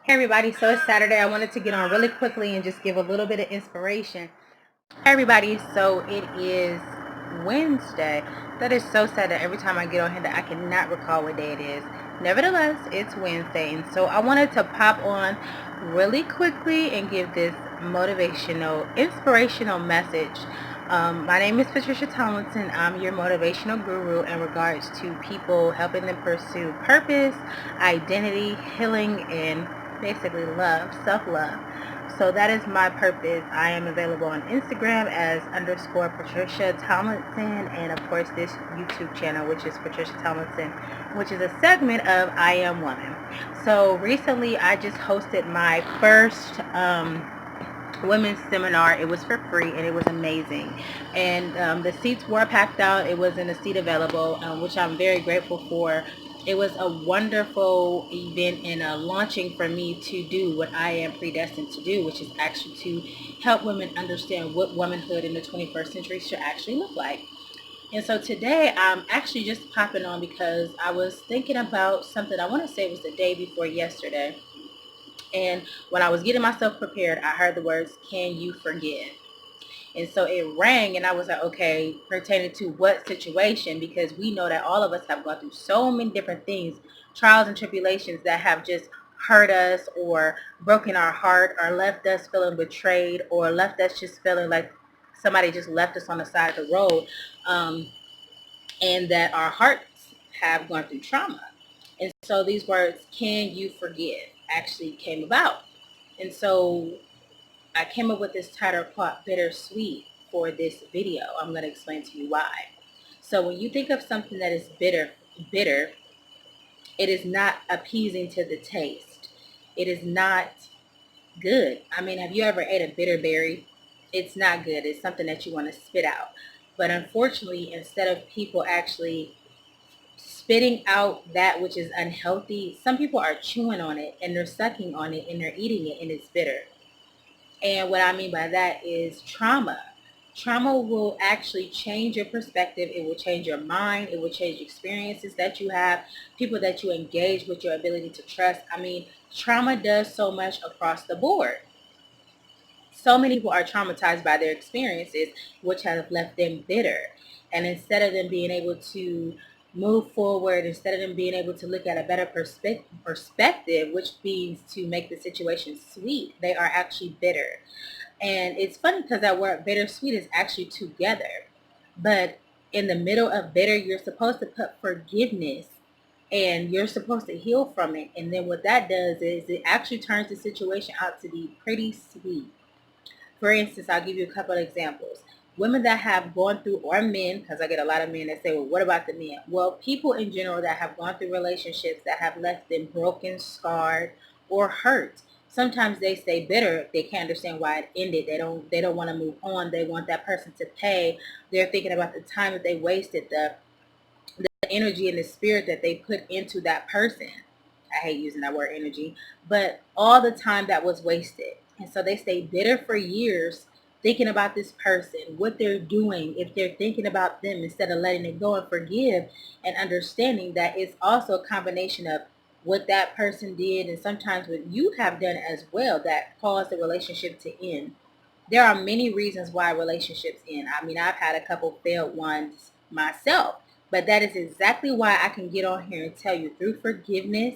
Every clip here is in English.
Hey everybody, so it's Saturday. I wanted to get on really quickly and just give a little bit of inspiration. Hey everybody, so it is Wednesday. That is so sad that every time I get on here that I cannot recall what day it is. Nevertheless, it's Wednesday, and so I wanted to pop on really quickly and give this motivational, inspirational message. My name is Patricia Tomlinson. I'm your motivational guru in regards to people, helping them pursue purpose, identity, healing, and basically love, self-love. So that is my purpose. I am available on Instagram as underscore Patricia Tomlinson, and of course this YouTube channel, which is Patricia Tomlinson, which is a segment of I Am Woman. So recently I just hosted my first women's seminar. It was for free and it was amazing, and the seats were packed out. It wasn't a seat available, which I'm very grateful for. It was a wonderful event and a launching for me to do what I am predestined to do, which is actually to help women understand what womanhood in the 21st century should actually look like. And so today I'm actually just popping on because I was thinking about something. I want to say it was the day before yesterday, and when I was getting myself prepared, I heard the words, "Can you forgive?" And so it rang, and I was like, okay, pertaining to what situation? Because we know that all of us have gone through so many different things, trials and tribulations that have just hurt us or broken our heart or left us feeling betrayed or left us just feeling like somebody just left us on the side of the road. And that our hearts have gone through trauma. And so these words, "can you forgive?" actually came about. And so I came up with this title called Bittersweet for this video. I'm going to explain to you why. So when you think of something that is bitter, it is not appeasing to the taste. It is not good. I mean, have you ever ate a bitter berry? It's not good. It's something that you want to spit out. But unfortunately, instead of people actually spitting out that which is unhealthy, some people are chewing on it and they're sucking on it and they're eating it and it's bitter. And what I mean by that is trauma. Trauma will actually change your perspective. It will change your mind. It will change experiences that you have, people that you engage with, your ability to trust. I mean, trauma does so much across the board. So many people are traumatized by their experiences, which have left them bitter. And instead of them being able to move forward, instead of them being able to look at a better perspective, which means to make the situation sweet, they are actually bitter. And it's funny because that word bittersweet is actually together. But in the middle of bitter, you're supposed to put forgiveness and you're supposed to heal from it. And then what that does is it actually turns the situation out to be pretty sweet. For instance, I'll give you a couple of examples. Women that have gone through, or men, because I get a lot of men that say, well, what about the men? Well, people in general that have gone through relationships that have left them broken, scarred, or hurt. Sometimes they stay bitter. They can't understand why it ended. They don't want to move on. They want that person to pay. They're thinking about the time that they wasted, the energy and the spirit that they put into that person. I hate using that word energy, but all the time that was wasted. And so they stay bitter for years thinking about this person, what they're doing, if they're thinking about them instead of letting it go and forgive and understanding that it's also a combination of what that person did and sometimes what you have done as well that caused the relationship to end. There are many reasons why relationships end. I mean, I've had a couple failed ones myself, but that is exactly why I can get on here and tell you through forgiveness,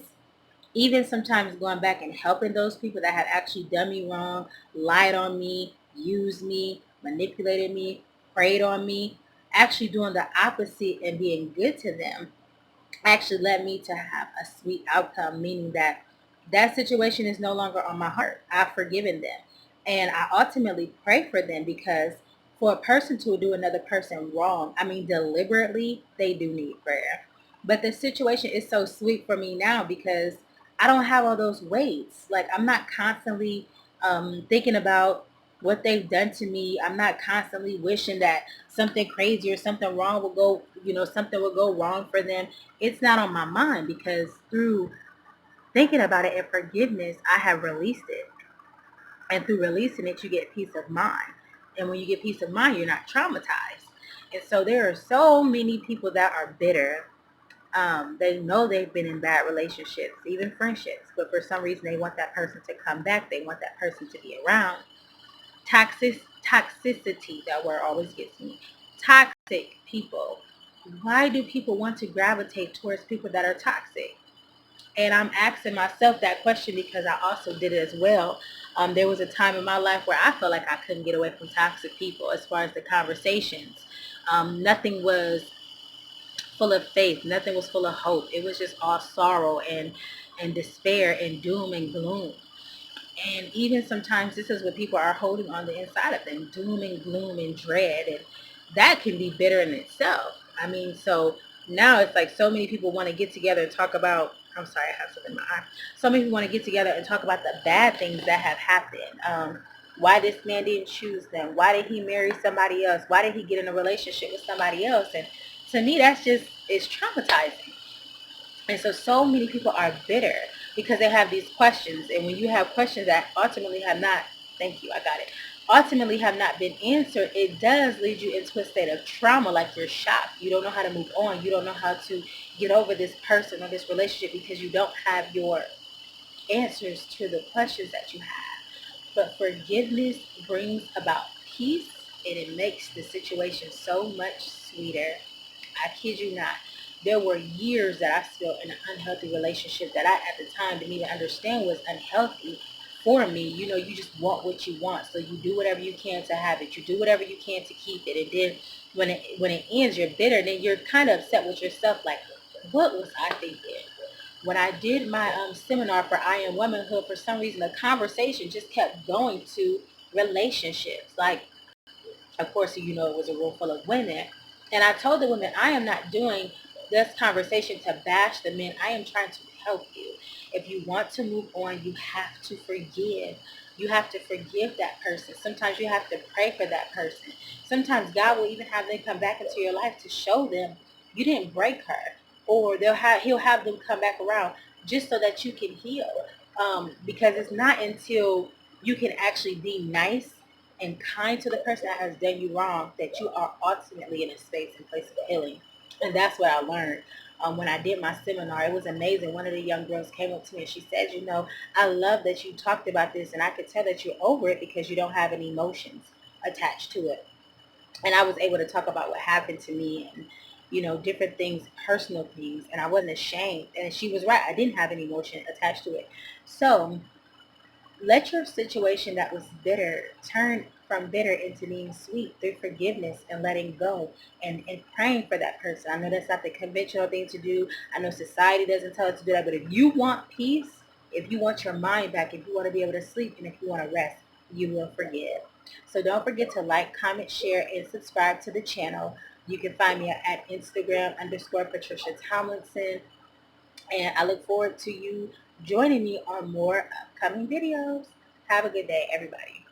even sometimes going back and helping those people that have actually done me wrong, lied on me, used me, manipulated me, preyed on me, actually doing the opposite and being good to them actually led me to have a sweet outcome, meaning that that situation is no longer on my heart. I've forgiven them. And I ultimately pray for them because for a person to do another person wrong, I mean, deliberately, they do need prayer. But the situation is so sweet for me now because I don't have all those weights. Like, I'm not constantly thinking about what they've done to me. I'm not constantly wishing that something crazy or something wrong will go, something will go wrong for them. It's not on my mind because through thinking about it and forgiveness, I have released it. And through releasing it, you get peace of mind. And when you get peace of mind, you're not traumatized. And so there are so many people that are bitter They know they've been in bad relationships, even friendships, but for some reason they want that person to come back. They want that person to be around. Toxicity, that word always gets me. Toxic people. Why do people want to gravitate towards people that are toxic? And I'm asking myself that question because I also did it as well. There was a time in my life where I felt like I couldn't get away from toxic people as far as the conversations. Nothing was full of faith. Nothing was full of hope. It was just all sorrow and despair and doom and gloom. And even sometimes this is what people are holding on the inside of them, doom and gloom and dread. And that can be bitter in itself. I mean, so now it's like so many people want to get together and talk about, I'm sorry, I have something in my eye. So many people want to get together and talk about the bad things that have happened. Why this man didn't choose them. Why did he marry somebody else? Why did he get in a relationship with somebody else? And to me, that's just, it's traumatizing. And so many people are bitter because they have these questions. And when you have questions that ultimately have not, thank you, I got it, ultimately have not been answered, it does lead you into a state of trauma, like you're shocked. You don't know how to move on. You don't know how to get over this person or this relationship because you don't have your answers to the questions that you have. But forgiveness brings about peace, and it makes the situation so much sweeter. I kid you not. There were years that I spent in an unhealthy relationship that I at the time didn't even understand was unhealthy for me. You know, you just want what you want. So you do whatever you can to have it. You do whatever you can to keep it. And then when it ends, you're bitter. Then you're kind of upset with yourself, like, what was I thinking? When I did my seminar for I Am Womanhood, for some reason the conversation just kept going to relationships. Like, of course, you know, it was a room full of women. And I told the women, I am not doing this conversation to bash the men. I am trying to help you. If you want to move on, you have to forgive. You have to forgive that person. Sometimes you have to pray for that person. Sometimes God will even have them come back into your life to show them you didn't break her. Or he'll have them come back around just so that you can heal. Because it's not until you can actually be nice and kind to the person that has done you wrong that you are ultimately in a space and place of healing. And that's what I learned when I did my seminar. It was amazing. One of the young girls came up to me and she said, you know, I love that you talked about this, and I could tell that you're over it because you don't have any emotions attached to it. And I was able to talk about what happened to me and, you know, different things, personal things, and I wasn't ashamed. And she was right. I didn't have any emotion attached to it. So let your situation that was bitter turn from bitter into being sweet through forgiveness and letting go and praying for that person. I know that's not the conventional thing to do. I know society doesn't tell us to do that, but if you want peace, if you want your mind back, if you want to be able to sleep, and if you want to rest, you will forgive. So don't forget to like, comment, share, and subscribe to the channel. You can find me at Instagram_Patricia Tomlinson. And I look forward to you joining me on more upcoming videos. Have a good day, everybody.